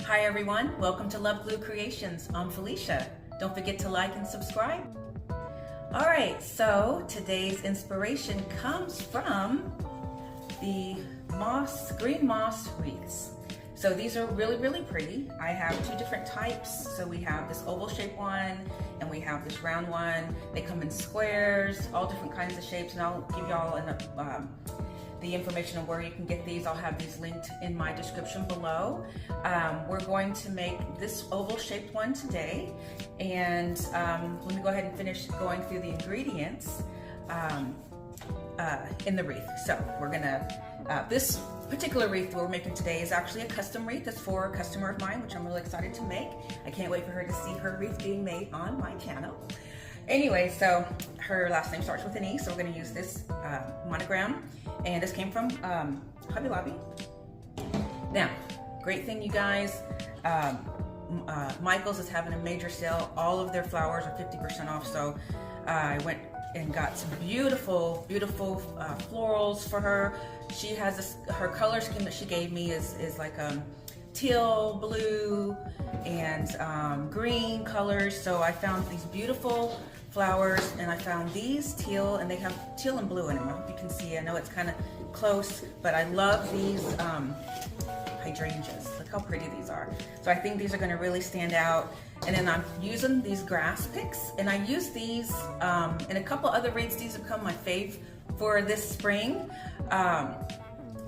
Hi everyone, welcome to LovegLew Creations. I'm Felicia. Don't forget to like and subscribe. All right, so today's inspiration comes from the Green Moss Wreaths. So these are really pretty. I have two different types. So we have this oval shaped one and we have this round one. They come in squares, all different kinds of shapes, and I'll give y'all the information on where you can get these. I'll have these linked in my description below. We're going to make this oval shaped one today, and let me go ahead and finish going through the ingredients in the wreath. So we're gonna, this particular wreath we're making today is actually a custom wreath. It's for a customer of mine, which I'm really excited to make. I can't wait for her to see her wreath being made on my channel. Anyway, so her last name starts with an E, so we're going to use this monogram, and this came from Hobby Lobby. Now, great thing, you guys, Michael's is having a major sale. All of their flowers are 50% off, so I went and got some beautiful florals for her. She has this, her color scheme that she gave me is like teal, blue, and green colors. So I found these beautiful flowers, and I found these teal, and they have teal and blue in them. I hope you can see. I know it's kind of close, but I love these hydrangeas. Look how pretty these are. So I think these are going to really stand out. And then I'm using these grass picks, and I use these in a couple other wreaths. These have become my fave for this spring.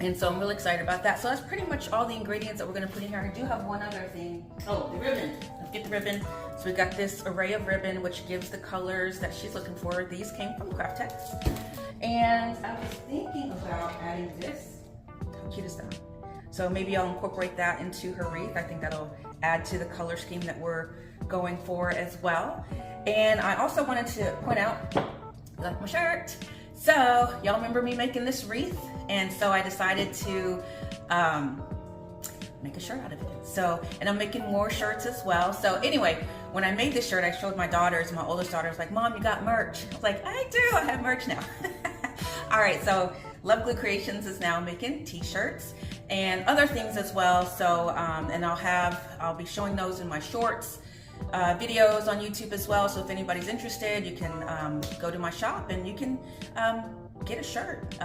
And so I'm really excited about that. So that's pretty much all the ingredients that we're gonna put in here. I do have one other thing. Oh, the ribbon. Let's get the ribbon. So we got this array of ribbon, which gives the colors that she's looking for. These came from Craftex. And I was thinking about adding this. How cute is that? So maybe I'll incorporate that into her wreath. I think that'll add to the color scheme that we're going for as well. And I also wanted to point out, like my shirt. So y'all remember me making this wreath, and so I decided to make a shirt out of it. So, and I'm making more shirts as well. So anyway, when I made this shirt, I showed my daughters. My oldest daughter was like, "Mom, you got merch." I was like, "I do, I have merch now." All right, so LovegLew Creations is now making t-shirts and other things as well. So, and I'll be showing those in my shorts videos on YouTube as well. So if anybody's interested, you can go to my shop and you can get a shirt,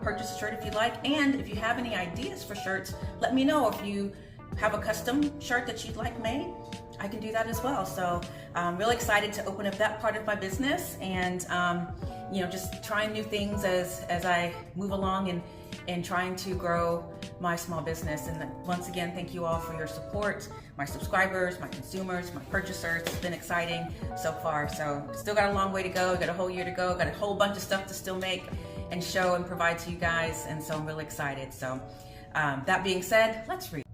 purchase a shirt if you like. And if you have any ideas for shirts, let me know. If you have a custom shirt that you'd like made, I can do that as well. So I'm really excited to open up that part of my business, and you know, just trying new things as I move along and trying to grow my small business. And once again, thank you all for your support, my subscribers, my consumers, my purchasers. It's been exciting so far. So still got a long way to go. Got a whole year to go. Got a whole bunch of stuff to still make and show and provide to you guys. And so I'm really excited. So that being said, let's read.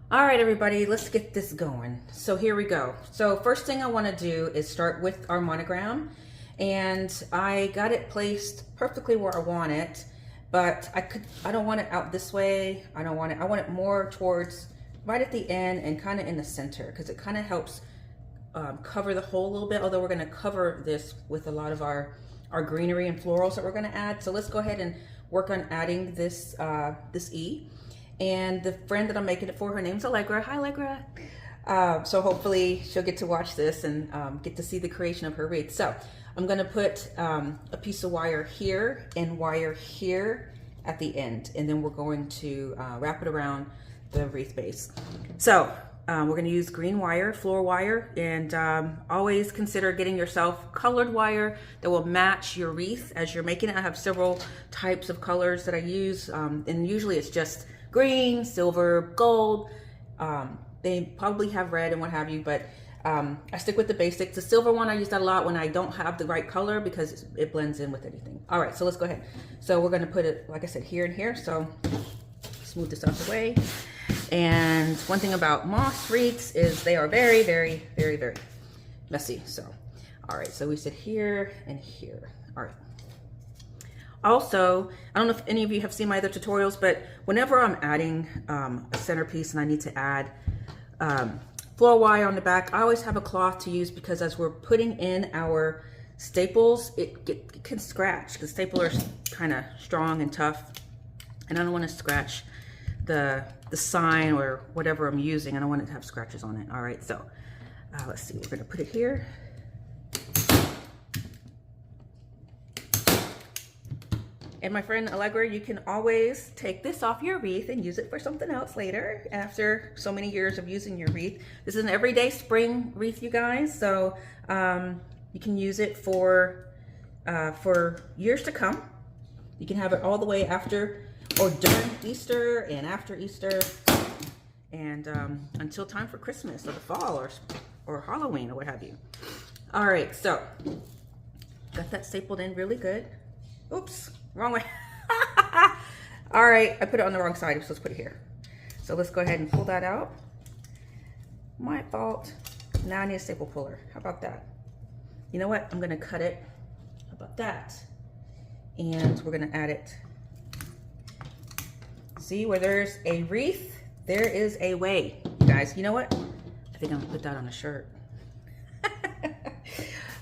All right, everybody, let's get this going. So here we go. So first thing I want to do is start with our monogram, and I got it placed perfectly where I want it. But I don't want it out this way. I want it more towards right at the end and kind of in the center, because it kind of helps cover the hole a little bit, although we're going to cover this with a lot of our greenery and florals that we're going to add. So let's go ahead and work on adding this this E. And the friend that I'm making it for, her name's Allegra. Hi, Allegra. So hopefully she'll get to watch this and get to see the creation of her wreath. So I'm going to put a piece of wire here and wire here at the end, and then we're going to wrap it around the wreath base. So we're going to use green wire, floor wire, and always consider getting yourself colored wire that will match your wreath as you're making it. I have several types of colors that I use, and usually it's just green, silver, gold. They probably have red and what have you, but I stick with the basics. The silver one, I use that a lot when I don't have the right color because it blends in with anything. All right, so let's go ahead. So we're gonna put it, like I said, here and here. So smooth this out the way. And one thing about moss wreaths is they are very messy. So, all right, so we sit here and here. All right. Also, I don't know if any of you have seen my other tutorials, but whenever I'm adding a centerpiece and I need to add floor wire on the back, I always have a cloth to use, because as we're putting in our staples, it can scratch, because staples are kind of strong and tough, and I don't want to scratch the sign or whatever I'm using. I don't want it to have scratches on it. All right, so let's see, we're gonna put it here. And my friend Allegra, you can always take this off your wreath and use it for something else later after so many years of using your wreath. This is an everyday spring wreath, you guys, so you can use it for years to come. You can have it all the way after or during Easter and after Easter and until time for Christmas or the fall or Halloween or what have you. All right, so got that stapled in really good. Oops, wrong way. All right, I put it on the wrong side, so let's put it here. So let's go ahead and pull that out. My fault. Now I need a staple puller. How about that? You know what? I'm gonna cut it. How about that? And we're gonna add it. See where there's a wreath, there is a way. You guys, you know what? I think I'm gonna put that on a shirt.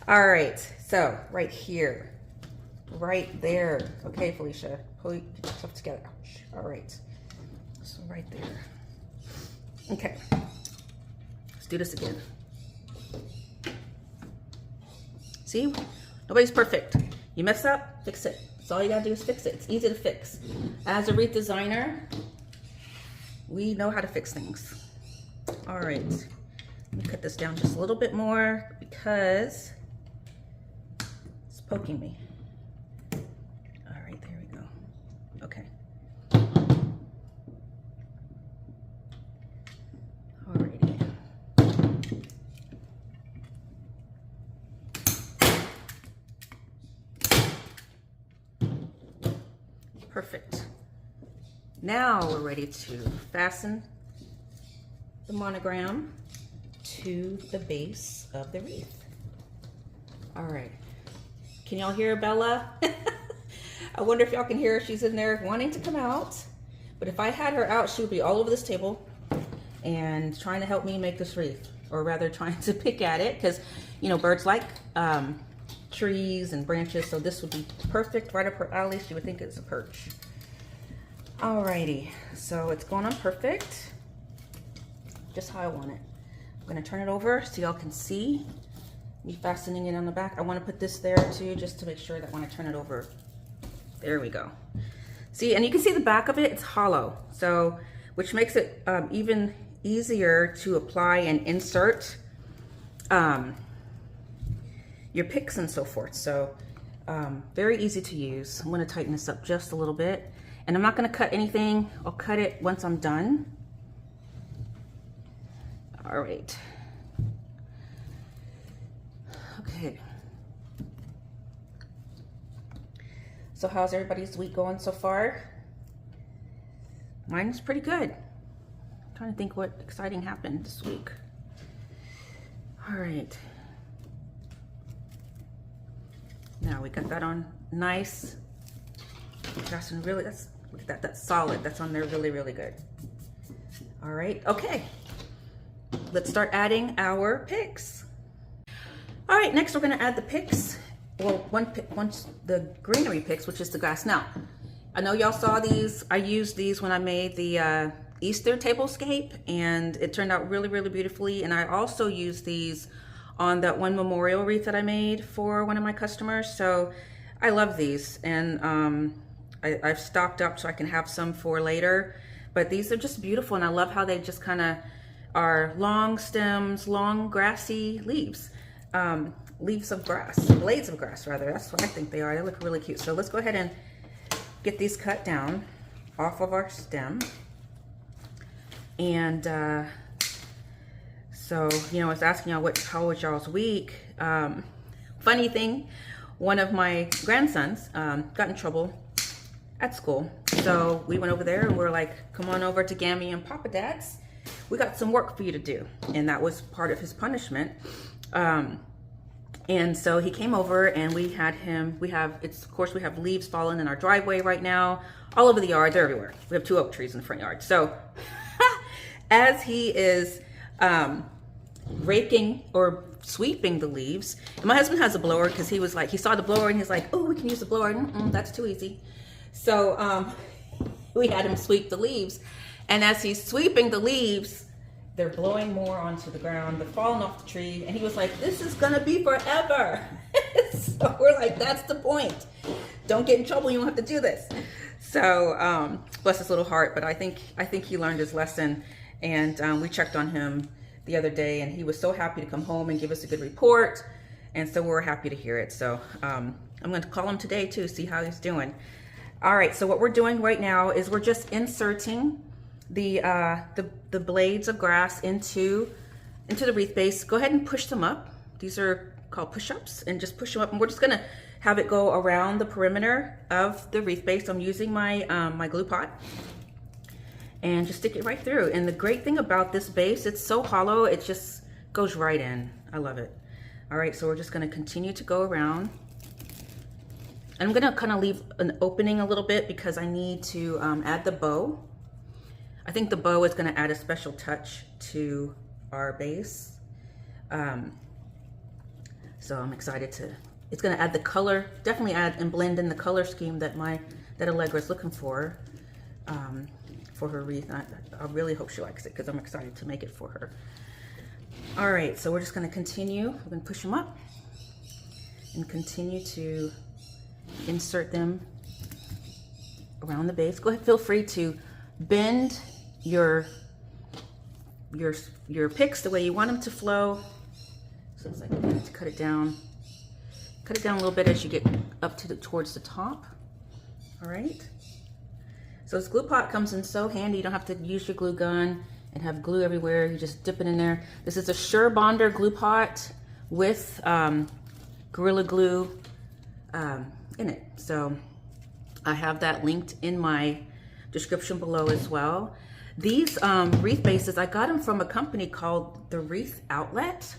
All right, so right here. Right there. Okay, Felicia, pull yourself together. Ouch. All right, so right there. Okay, let's do this again. See, nobody's perfect. You mess up, fix it. That's all you gotta do is fix it. It's easy to fix. As a wreath designer, we know how to fix things. All right, let me cut this down just a little bit more because it's poking me. Okay. Alrighty. Perfect. Now we're ready to fasten the monogram to the base of the wreath. All right. Can y'all hear Bella? I wonder if y'all can hear her. She's in there wanting to come out. But if I had her out, she would be all over this table and trying to help me make this wreath, or rather trying to pick at it, because, you know, birds like trees and branches, so this would be perfect, right up her alley. She would think it's a perch. Alrighty, so it's going on perfect, just how I want it. I'm gonna turn it over so y'all can see me fastening it on the back. I want to put this there too, just to make sure that when I turn it over, there we go. See, and you can see the back of it, it's hollow, so which makes it even easier to apply and insert your picks and so forth. So very easy to use. I'm going to tighten this up just a little bit, and I'm not going to cut anything. I'll cut it once I'm done. All right. Okay. So how's everybody's week going so far? Mine's pretty good. I'm trying to think what exciting happened this week. All right. Now we got that on nice. That's really, that's, look at that, that's solid. That's on there really, really good. All right, okay. Let's start adding our picks. All right, next we're gonna add the picks. Well, once the greenery picks, which is the grass. Now, I know y'all saw these. I used these when I made the Easter tablescape, and it turned out really, really beautifully. And I also used these on that one memorial wreath that I made for one of my customers. So I love these, and I've stocked up so I can have some for later. But these are just beautiful, and I love how they just kind of are long stems, long grassy leaves. Leaves of grass, blades of grass rather. That's what I think they are. They look really cute. So let's go ahead and get these cut down off of our stem. And so, you know, I was asking y'all how was y'all's week. Funny thing, one of my grandsons got in trouble at school. So we went over there and we're like, come on over to Gammy and Papa Dad's. We got some work for you to do. And that was part of his punishment. And so he came over and we had him, of course we have leaves falling in our driveway right now, all over the yard, they're everywhere. We have 2 oak trees in the front yard. So as he is raking or sweeping the leaves, and my husband has a blower because he was like, he saw the blower and he's like, oh, we can use the blower. That's too easy. So we had him sweep the leaves. And as he's sweeping the leaves, they're blowing more onto the ground, they're falling off the tree, and he was like, this is gonna be forever. So we're like, that's the point. Don't get in trouble, you don't have to do this. So bless his little heart, but I think he learned his lesson. And we checked on him the other day, and he was so happy to come home and give us a good report. And so we're happy to hear it. So I'm going to call him today too, see how he's doing. All right, so what we're doing right now is we're just inserting the blades of grass into the wreath base. Go ahead and push them up. These are called push-ups, and just push them up. And we're just gonna have it go around the perimeter of the wreath base. I'm using my my glue pot, and just stick it right through. And the great thing about this base, it's so hollow, it just goes right in. I love it. All right, so we're just gonna continue to go around. I'm gonna kind of leave an opening a little bit because I need to add the bow. I think the bow is gonna add a special touch to our base. So I'm excited to, it's gonna add the color, definitely add and blend in the color scheme that Allegra is looking for her wreath. I really hope she likes it because I'm excited to make it for her. All right, so we're just gonna continue. We're gonna push them up and continue to insert them around the base. Go ahead, feel free to bend your picks the way you want them to flow. So it's like you need to cut it down a little bit as you get up to towards the top. All right. So this glue pot comes in so handy. You don't have to use your glue gun and have glue everywhere. You just dip it in there. This is a Sure Bonder glue pot with Gorilla Glue in it. So I have that linked in my description below as well. These wreath bases, I got them from a company called the Wreath Outlet.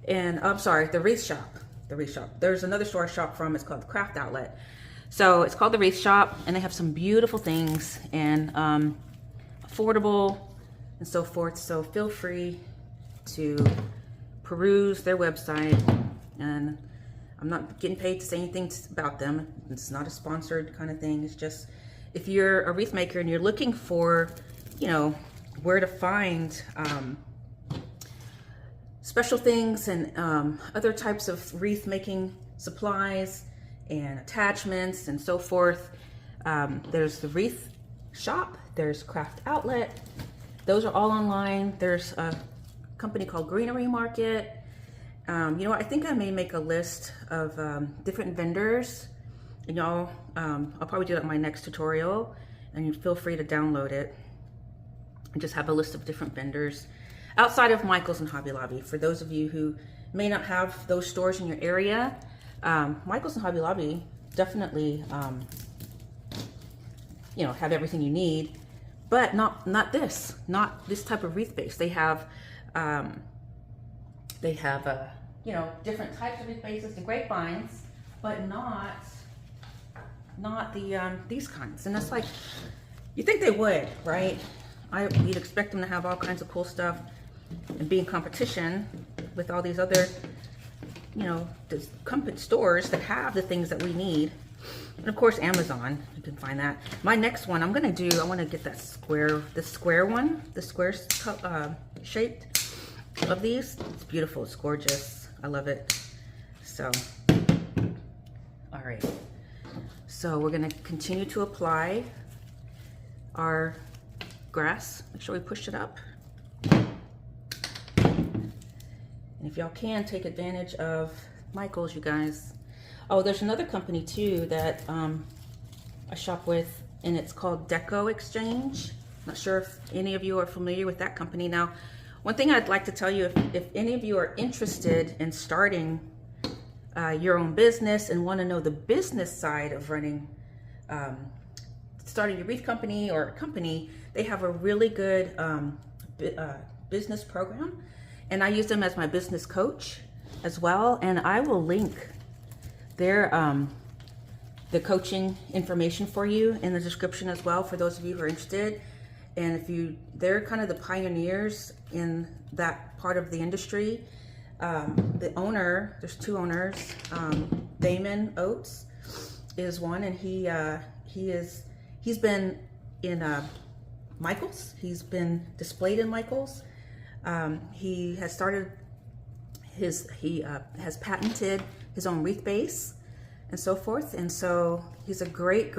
And I'm sorry, the Wreath Shop. The Wreath Shop. There's another store I shop from, it's called the Craft Outlet. So it's called the Wreath Shop, and they have some beautiful things and affordable and so forth. So feel free to peruse their website. And I'm not getting paid to say anything about them. It's not a sponsored kind of thing. It's just, if you're a wreath maker and you're looking for, you know, where to find special things and other types of wreath making supplies and attachments and so forth, there's the Wreath Shop, there's Craft Outlet. Those are all online. There's a company called Greenery Market. You know what, I think I may make a list of different vendors, and y'all, I'll probably do that in my next tutorial, and you feel free to download it and just have a list of different vendors outside of Michael's and Hobby Lobby. For those of you who may not have those stores in your area, Michael's and Hobby Lobby definitely, you know, have everything you need, but not this type of wreath base. They have you know, different types of wreath bases, the grapevines, but not the these kinds. And that's like, you think they would, right? You'd expect them to have all kinds of cool stuff and be in competition with all these other, you know, company stores that have the things that we need. And of course, Amazon, you can find that. My next one, I want to get that the square one, the square shaped of these. It's beautiful, it's gorgeous. I love it. So, all right. So we're gonna continue to apply our grass. Make sure we push it up. And if y'all can, take advantage of Michael's, you guys. Oh, there's another company too that I shop with, and it's called Deco Exchange. Not sure if any of you are familiar with that company. Now, one thing I'd like to tell you, if any of you are interested in starting your own business and want to know the business side of running, starting your wreath company or a company, they have a really good business program. And I use them as my business coach as well. And I will link their the coaching information for you in the description as well for those of you who are interested. And they're kind of the pioneers in that part of the industry. The owner, there's two owners. Damon Oates is one, and he's been in Michaels. He's been displayed in Michaels. He has started he has patented his own wreath base and so forth. And so he's a great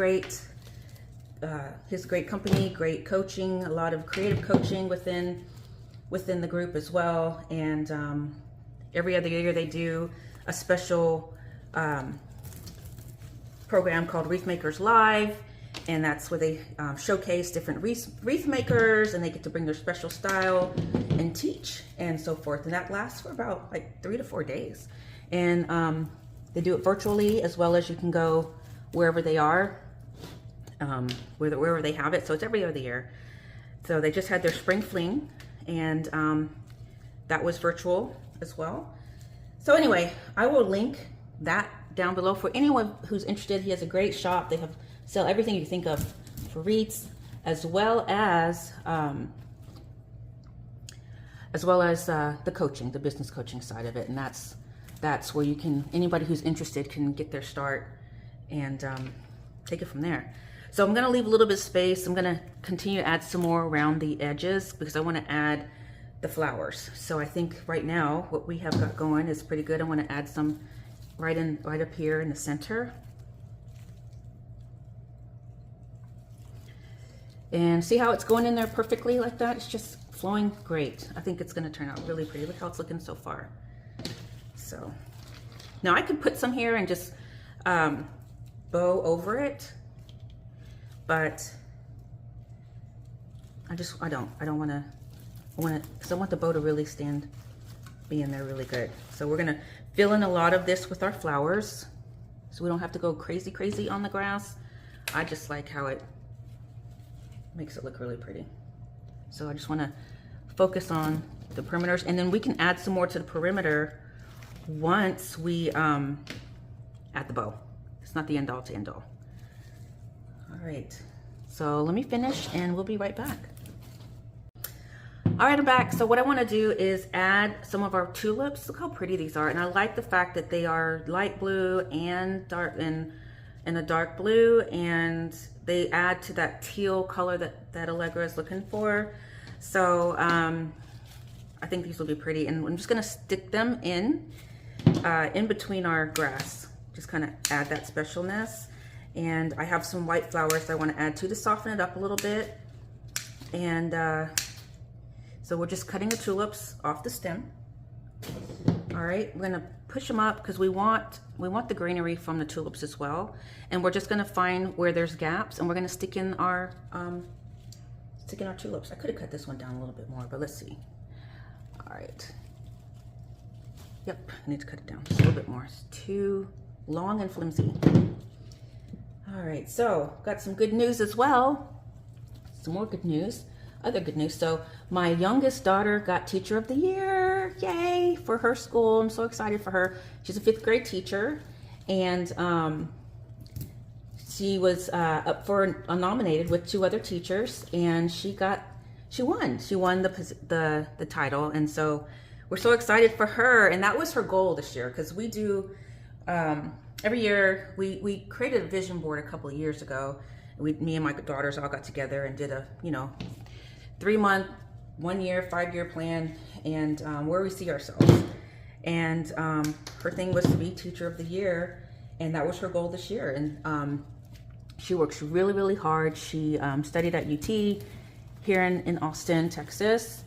his great company, great coaching, a lot of creative coaching within the group as well. And every other year they do a special program called Wreath Makers Live, and that's where they showcase different wreath makers, and they get to bring their special style and teach and so forth. And that lasts for about like 3 to 4 days. And they do it virtually, as well as you can go wherever they are, wherever they have it. So it's every other year. So they just had their spring fling, and that was virtual as well. So anyway, I will link that down below for anyone who's interested. He has a great shop. They sell everything you think of for wreaths, as well as the coaching, the business coaching side of it. And that's where anybody who's interested can get their start and take it from there. So I'm gonna leave a little bit of space. I'm gonna continue to add some more around the edges because I wanna add the flowers. So I think right now what we have got going is pretty good. I wanna add some right up here in the center. And see how it's going in there perfectly like that? It's just flowing great. I think it's gonna turn out really pretty. Look how it's looking so far. So now I could put some here and just bow over it, but I don't want to, because I want the bow to really be in there really good. So we're gonna fill in a lot of this with our flowers, so we don't have to go crazy on the grass. I just like how it makes it look really pretty. So I just want to focus on the perimeters, and then we can add some more to the perimeter once we add the bow. It's not the end all to end all. All right, so let me finish and we'll be right back. All right, I'm back. So what I want to do is add some of our tulips. Look how pretty these are. And I like the fact that they are light blue and dark and a dark blue, and they add to that teal color that Allegra is looking for. So I think these will be pretty, and I'm just gonna stick them in between our grass. Just kind of add that specialness. And I have some white flowers that I want to add to soften it up a little bit. And so we're just cutting the tulips off the stem. All right, we're gonna push them up because we want the greenery from the tulips as well. And we're just gonna find where there's gaps, and we're gonna stick in our tulips. I could have cut this one down a little bit more, but let's see. All right. Yep, I need to cut it down just a little bit more. It's too long and flimsy. All right, so got some good news as well. Some more good news. Other good news. So my youngest daughter got Teacher of the Year, yay, for her school. I'm so excited for her. She's a 5th grade teacher, and she was up for nominated with 2 other teachers, and she won the title. And so we're so excited for her, and that was her goal this year, because we do every year. We created a vision board a couple of years ago. Me and my daughters all got together and did a 3-month, 1-year, 5-year plan, and where we see ourselves. And her thing was to be Teacher of the Year, and that was her goal this year. And she works really hard. She studied at UT here in Austin, Texas,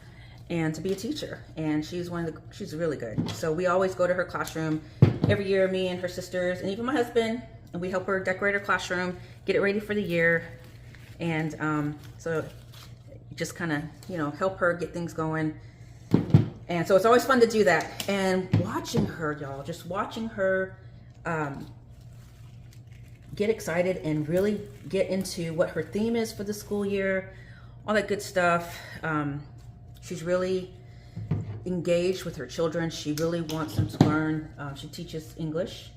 and to be a teacher. And she's really good. So we always go to her classroom every year, me and her sisters, and even my husband, and we help her decorate her classroom, get it ready for the year. And so just kind of, help her get things going. And so it's always fun to do that. And watching her, y'all, just watching her get excited and really get into what her theme is for the school year, all that good stuff. She's really engaged with her children. She really wants them to learn. She teaches English.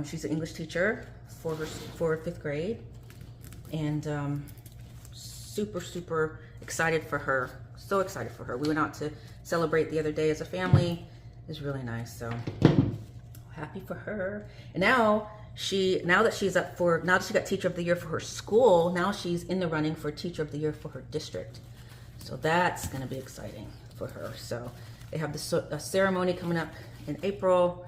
She's an English teacher for 5th grade. And super excited for her. So excited for her. We went out to celebrate the other day as a family. It was really nice. So happy for her. And now now that she got Teacher of the Year for her school, now she's in the running for Teacher of the Year for her district. So that's going to be exciting for her. So they have a ceremony coming up in April,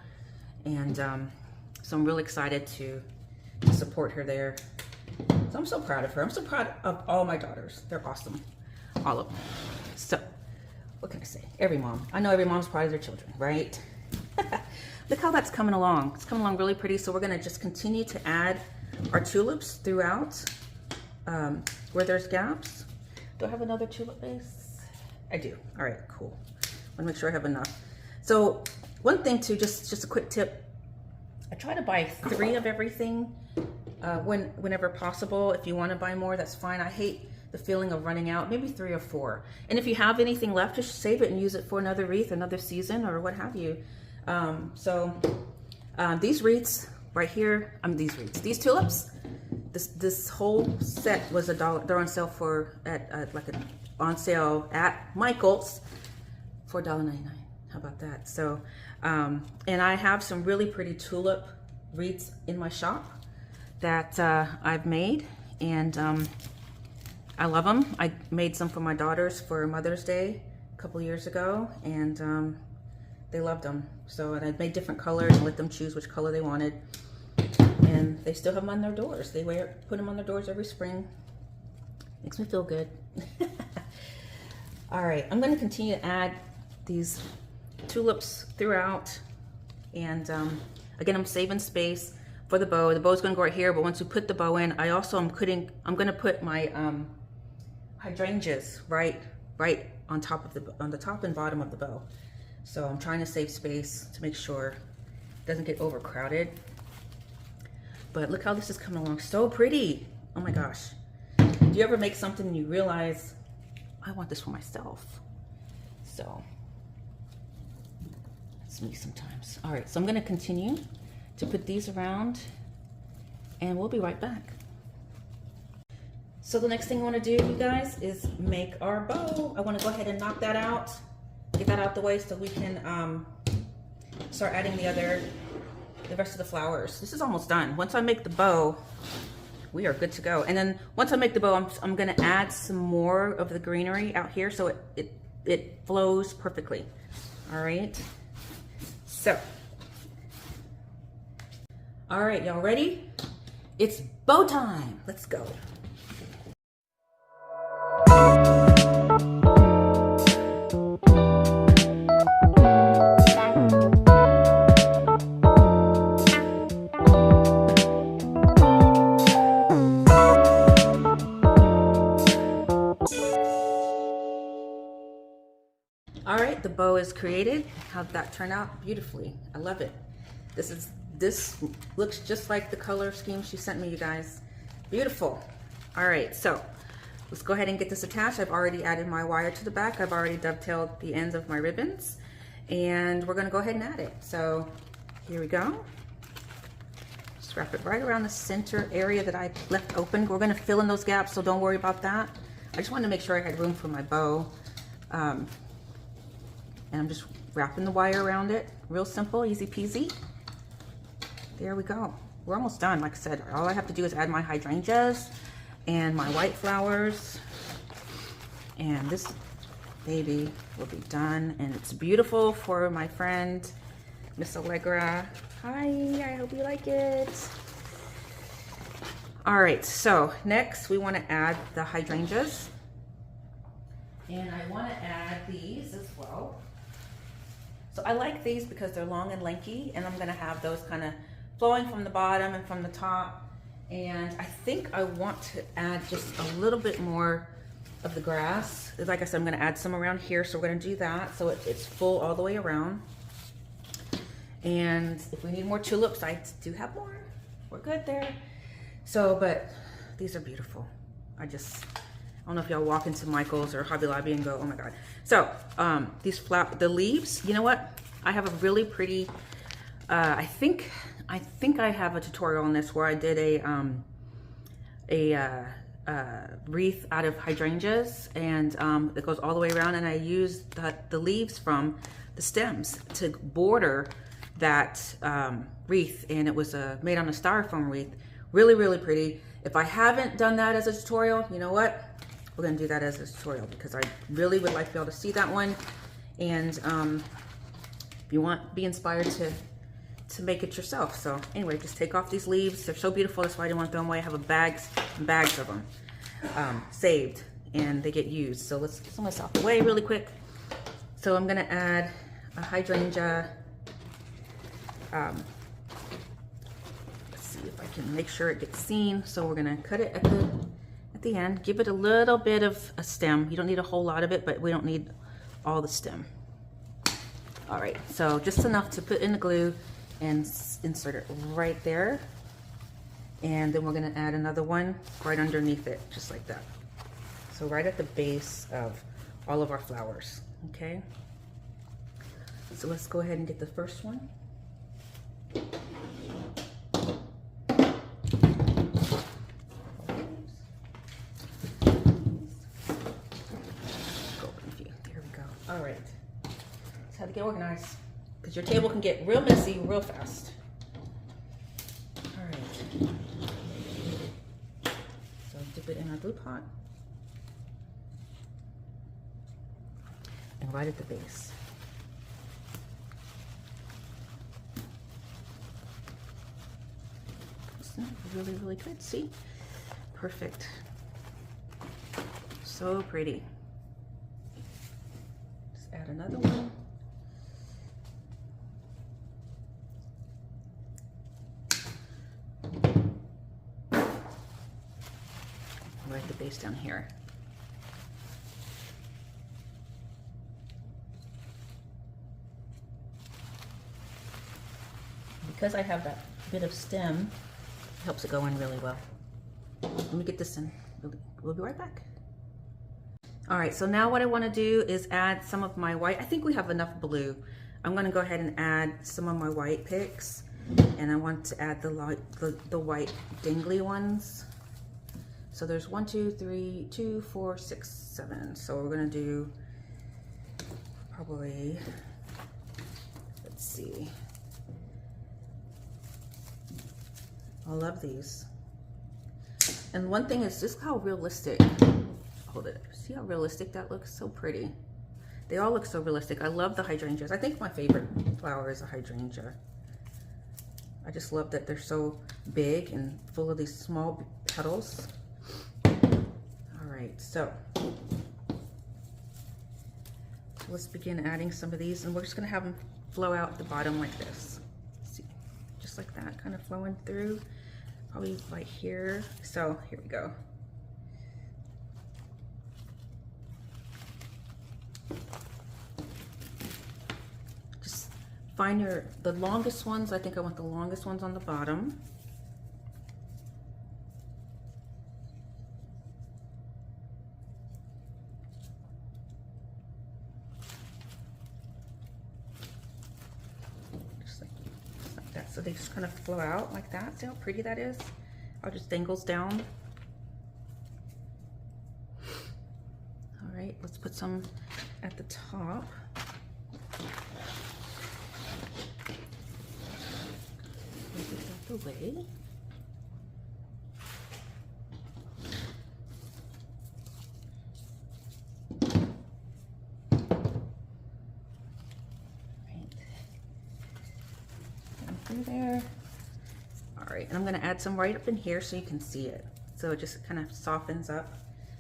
and so I'm really excited to support her there. So I'm so proud of her. I'm so proud of all my daughters. They're awesome, all of them. So what can I say? Every mom. I know every mom's proud of their children, right? Look how that's coming along. It's coming along really pretty. So we're going to just continue to add our tulips throughout where there's gaps. Do I have another tulip base? I do. All right, cool. I want to make sure I have enough. So one thing too, just a quick tip. I try to buy 3 of everything whenever possible. If you want to buy more, that's fine. I hate the feeling of running out. Maybe 3 or 4. And if you have anything left, just save it and use it for another wreath, another season, or what have you. These wreaths right here, these tulips, this whole set was $1. They're on sale on sale at Michael's for $1.99. How about that? So, and I have some really pretty tulip wreaths in my shop that I've made, and I love them. I made some for my daughters for Mother's Day a couple years ago, and they loved them. So, and I made different colors and let them choose which color they wanted. And they still have them on their doors. They put them on their doors every spring. Makes me feel good. All right, I'm going to continue to add these tulips throughout. And again, I'm saving space for the bow. The bow's going to go right here, but once we put the bow in, I'm going to put my hydrangeas right on the top and bottom of the bow. So I'm trying to save space to make sure it doesn't get overcrowded. But look how this is coming along, so pretty. Oh my gosh. Do you ever make something and you realize, I want this for myself? So that's me sometimes. All right, so I'm gonna continue to put these around, and we'll be right back. So the next thing I wanna do, you guys, is make our bow. I wanna go ahead and knock that out, get that out the way so we can start adding the rest of the flowers. This is almost done. Once I make the bow, we are good to go. And then once I make the bow, I'm gonna add some more of the greenery out here so it flows perfectly. All right, so. All right, y'all ready? It's bow time. Let's go. All right, the bow is created. How'd that turn out? Beautifully. I love it. This looks just like the color scheme she sent me, you guys. Beautiful. All right, so let's go ahead and get this attached. I've already added my wire to the back. I've already dovetailed the ends of my ribbons, and we're gonna go ahead and add it. So here we go. Just wrap it right around the center area that I left open. We're gonna fill in those gaps, so don't worry about that. I just wanted to make sure I had room for my bow. And I'm just wrapping the wire around it. Real simple, easy peasy. There we go. We're almost done. Like I said, all I have to do is add my hydrangeas and my white flowers. And this baby will be done. And it's beautiful for my friend, Miss Allegra. Hi, I hope you like it. All right, so next we want to add the hydrangeas. And I want to add these as well. So I like these because they're long and lanky, and I'm gonna have those kind of flowing from the bottom and from the top. And I think I want to add just a little bit more of the grass. Like I said, I'm gonna add some around here, so we're gonna do that so it's full all the way around. And if we need more tulips, I do have more. We're good there. So, but these are beautiful. I don't know if y'all walk into Michael's or Hobby Lobby and go, oh my God. So the leaves, you know what? I have a really pretty, I think I have a tutorial on this where I did a wreath out of hydrangeas, and it goes all the way around, and I used the leaves from the stems to border that wreath, and it was made on a styrofoam wreath. Really, really pretty. If I haven't done that as a tutorial, you know what? We're gonna do that as a tutorial because I really would like to be able to see that one. And if you want, be inspired to make it yourself. So anyway, just take off these leaves. They're so beautiful. That's why I didn't want to throw them away. I have bags and bags of them saved, and they get used. So let's get some of this off the way really quick. So I'm gonna add a hydrangea. Let's see if I can make sure it gets seen. So we're gonna cut it at the end. Give it a little bit of a stem. You don't need a whole lot of it, but we don't need all the stem. All right, so just enough to put in the glue and insert it right there. And then we're gonna add another one right underneath it, just like that. So right at the base of all of our flowers, okay? So let's go ahead and get the first one. There we go. All right. That's how to get organized, because your table can get real messy real fast. All right. So dip it in our glue pot. And right at the base. Isn't that really, really good? See? Perfect. So pretty. Just add another one. Right at the base down here. Because I have that bit of stem, it helps it go in really well. Let me get this in. We'll be right back. All right, so now what I want to do is add some of my white. I think we have enough blue. I'm going to go ahead and add some of my white picks, and I want to add the white dingly ones. So there's 1, 2, 3, 2, 4, 6, 7. So we're going to do probably, let's see. I love these. And one thing is just how realistic, hold it, see how realistic that looks? So pretty. They all look so realistic. I love the hydrangeas. I think my favorite flower is a hydrangea. I just love that they're so big and full of these small petals. All right, so let's begin adding some of these, and we're just gonna have them flow out the bottom like this. See, just like that, kind of flowing through. Probably right here. So here we go. Just find the longest ones. I think I want the longest ones on the bottom. So they just kind of flow out like that. See how pretty that is? How it just dangles down. All right, let's put some at the top. Move this out the way. There. All right, and I'm going to add some right up in here so you can see it. So it just kind of softens up.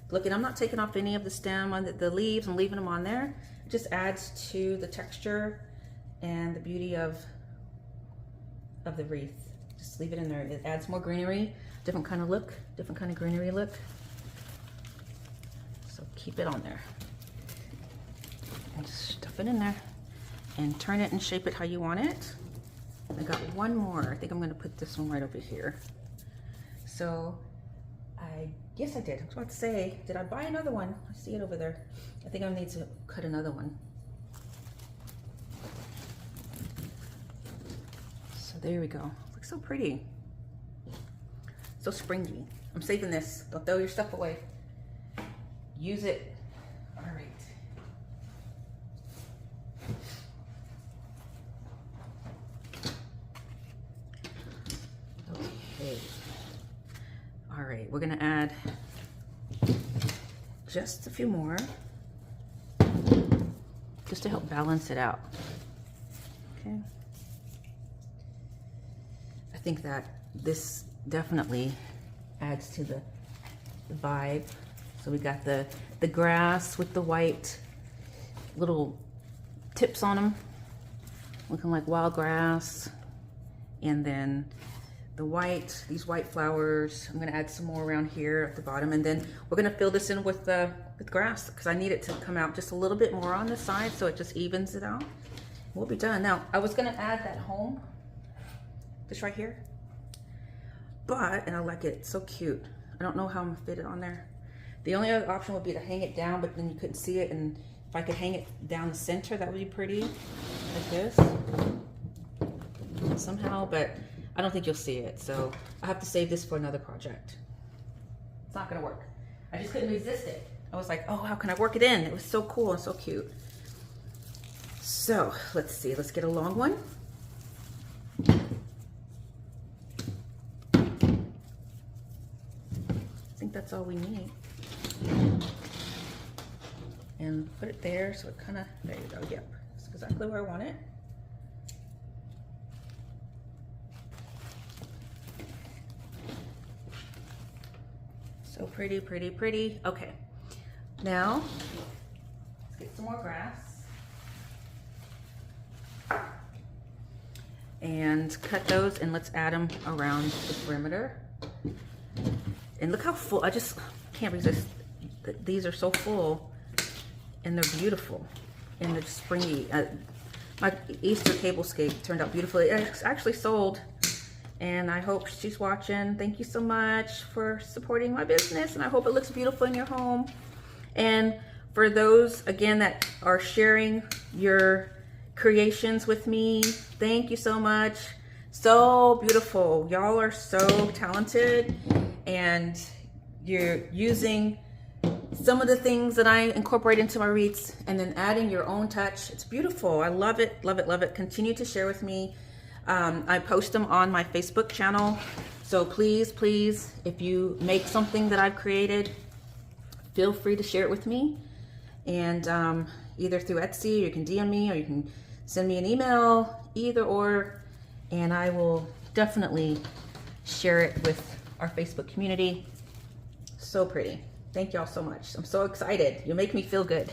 Look, and I'm not taking off any of the stem on the leaves. I'm leaving them on there. It just adds to the texture and the beauty of the wreath. Just leave it in there. It adds more greenery, different kind of look, different kind of greenery look. So keep it on there. And just stuff it in there and turn it and shape it how you want it. I got one more. I think I'm going to put this one right over here. So yes, I did. I was about to say, did I buy another one? I see it over there. I think I need to cut another one. So there we go. Looks so pretty. So springy. I'm saving this. Don't throw your stuff away. Use it. All right. we're gonna add just a few more, just to help balance it out. Okay. I think that this definitely adds to the vibe. So we got the grass with the white little tips on them, looking like wild grass, and then these white flowers. I'm gonna add some more around here at the bottom, and then we're gonna fill this in with grass, because I need it to come out just a little bit more on the side, so it just evens it out. We'll be done. Now, I was gonna add that home, just right here, and I like it, it's so cute. I don't know how I'm gonna fit it on there. The only other option would be to hang it down, but then you couldn't see it, and if I could hang it down the center, that would be pretty, like this, somehow, but I don't think you'll see it, so I have to save this for another project. It's not gonna work. I just couldn't resist it. I was like, oh, how can I work it in? It was so cool and so cute. So let's see, let's get a long one. I think that's all we need. And put it there, so it kind of, there you go, yep. That's exactly where I want it. So pretty, pretty, pretty. Okay, now let's get some more grass and cut those, and let's add them around the perimeter. And look how full, I just can't resist. These are so full, and they're beautiful, and they're springy. My Easter tablescape turned out beautifully. It's actually sold, and I hope she's watching. Thank you so much for supporting my business, and I hope it looks beautiful in your home. And for those, again, that are sharing your creations with me, thank you so much. So beautiful. Y'all are so talented, and you're using some of the things that I incorporate into my wreaths and then adding your own touch. It's beautiful. I love it, love it, love it. Continue to share with me. I post them on my Facebook channel. So please, please, if you make something that I've created, feel free to share it with me. And either through Etsy, or you can DM me, or you can send me an email, either or, and I will definitely share it with our Facebook community. So pretty. Thank y'all so much. I'm so excited. You make me feel good.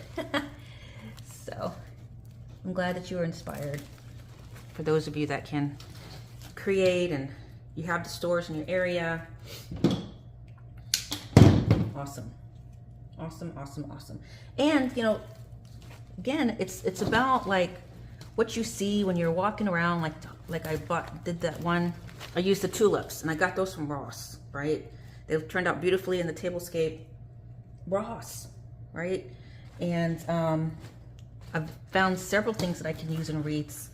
So I'm glad that you were inspired. For those of you that can create and you have the stores in your area. Awesome. Awesome, awesome, awesome. And you know, again, it's about like what you see when you're walking around, like I did that one. I used the tulips, and I got those from Ross, right? They turned out beautifully in the tablescape. Ross, right? And I've found several things that I can use in wreaths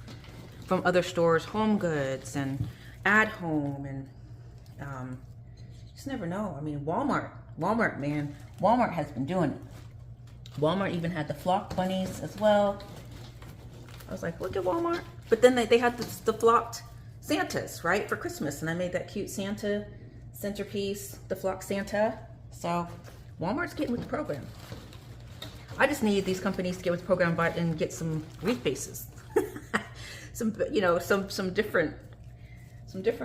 from other stores, Home Goods and At Home, and just never know. I mean, Walmart, man, Walmart has been doing it. Walmart even had the flocked bunnies as well. I was like, look at Walmart. But then they had the flocked Santas, right, for Christmas, and I made that cute Santa centerpiece, the flocked Santa. So Walmart's getting with the program. I just need these companies to get with the program and get some wreath bases. Some, you know, some different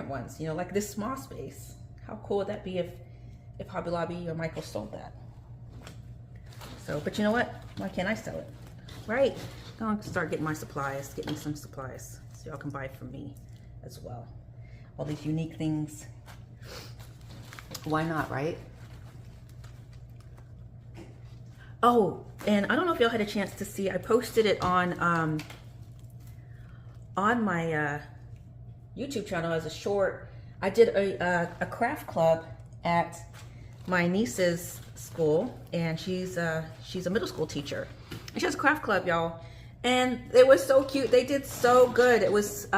ones, you know, like this moss base. How cool would that be if Hobby Lobby or Michael sold that? So, but you know what? Why can't I sell it? Right? I'm gonna start getting my supplies, get me some supplies, so y'all can buy from me as well. All these unique things. Why not, right? Oh, and I don't know if y'all had a chance to see, I posted it on my YouTube channel as a short. I did a craft club at my niece's school, and she's a middle school teacher. And she has a craft club, y'all, and it was so cute. They did so good. It was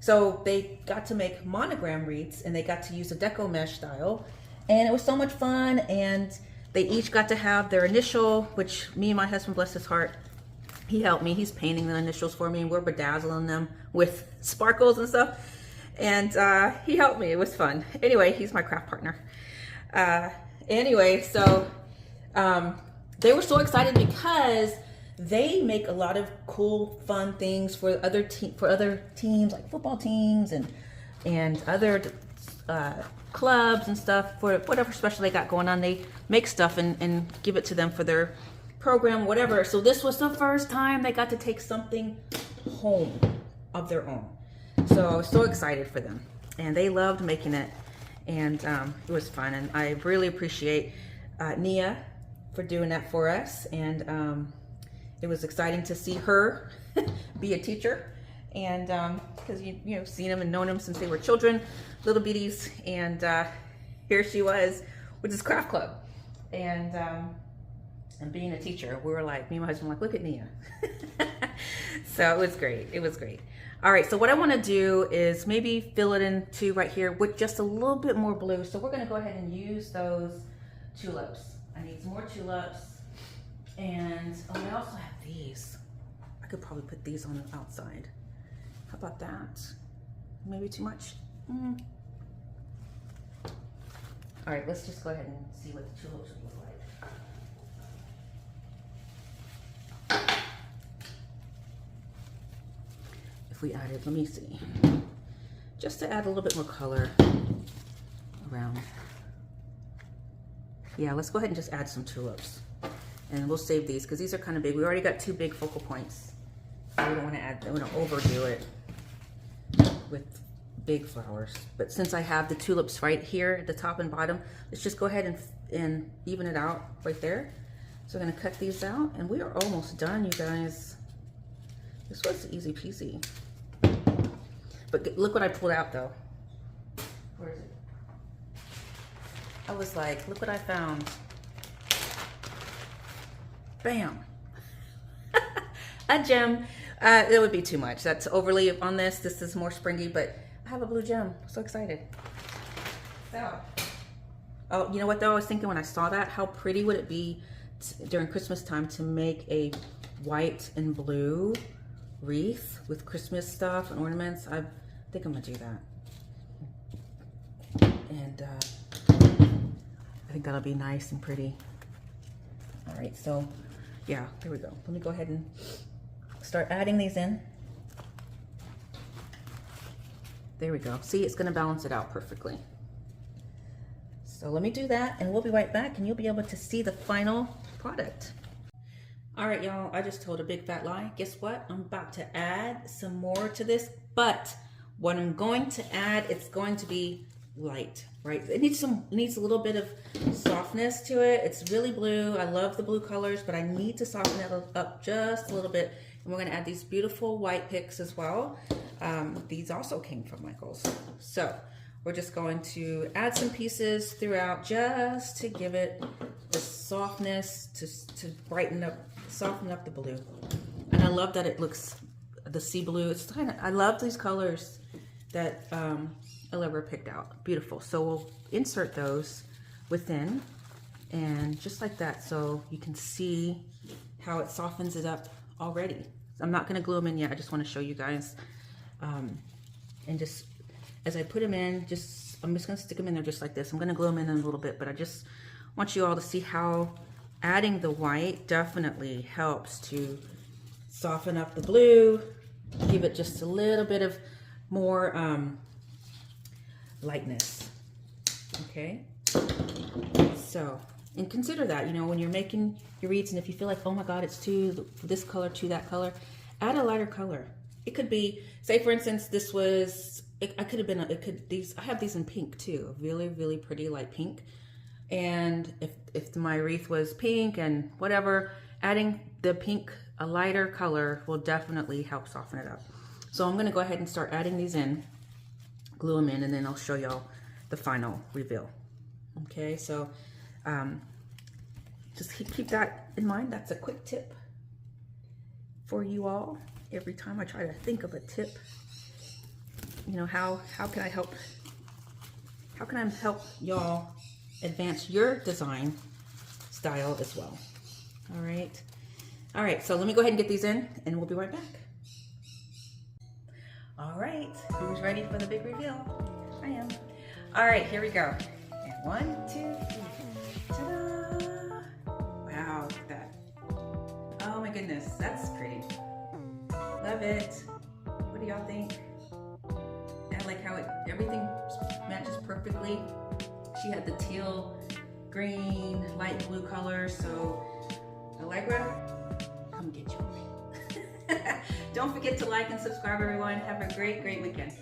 so they got to make monogram wreaths, and they got to use a Deco mesh style, and it was so much fun. And they each got to have their initial, which me and my husband, bless his heart, he helped me. He's painting the initials for me, and we're bedazzling them with sparkles and stuff. And he helped me. It was fun. Anyway, he's my craft partner. Anyway, so they were so excited because they make a lot of cool, fun things for other teams, like football teams and other clubs and stuff. For whatever special they got going on, they make stuff and give it to them for their program, whatever. So this was the first time they got to take something home of their own. So I was so excited for them, and they loved making it, and it was fun. And I really appreciate Nia for doing that for us, and it was exciting to see her be a teacher, and because you know, seen them and known them since they were children, little bitties, and here she was with this craft club, and being a teacher. We were like, me and my husband were like, look at Nia. So it was great. It was great. All right, so what I want to do is maybe fill it in too right here with just a little bit more blue. So we're going to go ahead and use those tulips. I need some more tulips. And oh, I also have these. I could probably put these on the outside. How about that? Maybe too much? All right, let's just go ahead and see what the tulips would look like. If we added, let me see, just to add a little bit more color around. Yeah, let's go ahead and just add some tulips. And we'll save these because these are kind of big. We already got 2 big focal points. So we don't want to add, we don't overdo it with big flowers. But since I have the tulips right here at the top and bottom, let's just go ahead and even it out right there. So we're going to cut these out, and we are almost done, you guys. This was easy peasy. But look what I pulled out though. Where is it? I was like, look what I found. Bam. A gem. It would be too much. That's overly on this. This is more springy, but I have a blue gem. So excited. So, oh, you know what though? I was thinking when I saw that, how pretty would it be during Christmas time to make a white and blue wreath with Christmas stuff and ornaments. I think I'm gonna do that. And I think that'll be nice and pretty. All right, so yeah, here we go. Let me go ahead and start adding these in. There we go. See, it's gonna balance it out perfectly. So let me do that, and we'll be right back, and you'll be able to see the final product. All right, y'all, I just told a big fat lie. Guess what? I'm about to add some more to this, but what I'm going to add, it's going to be light, right? It needs a little bit of softness to it. It's really blue. I love the blue colors, but I need to soften it up just a little bit. And we're gonna add these beautiful white picks as well. These also came from Michael's. So we're just going to add some pieces throughout just to give it the softness, to brighten up, soften up the blue. And I love that it looks, the sea blue, it's kind of, I love these colors that Allegra picked out. Beautiful. So we'll insert those within, and just like that, so you can see how it softens it up already. I'm not going to glue them in yet. I just want to show you guys. And just as I put them in, I'm just going to stick them in there just like this. I'm going to glue them in a little bit, but I just want you all to see how adding the white definitely helps to soften up the blue, give it just a little bit of more lightness. Okay, so, and consider that, you know, when you're making your wreaths, and if you feel like, oh my god, it's too this color, to that color, add a lighter color. It could be, say for instance, this was, I could have been, I have these in pink too, really, really pretty light pink. And if my wreath was pink and whatever, adding the pink, a lighter color, will definitely help soften it up. So I'm gonna go ahead and start adding these in, glue them in, and then I'll show y'all the final reveal. Okay, so just keep that in mind. That's a quick tip for you all. Every time I try to think of a tip, you know, how can I help y'all advance your design style as well. All right, so let me go ahead and get these in, and we'll be right back. All right, who's ready for the big reveal? I am. All right, here we go. And 1, 2, 3. Ta-da! Wow, look at that. Oh my goodness, that's pretty. Love it. What do y'all think? I like how everything matches perfectly. She had the teal, green, light blue color. So Allegra, come get your wreath. Don't forget to like and subscribe, everyone. Have a great, great weekend.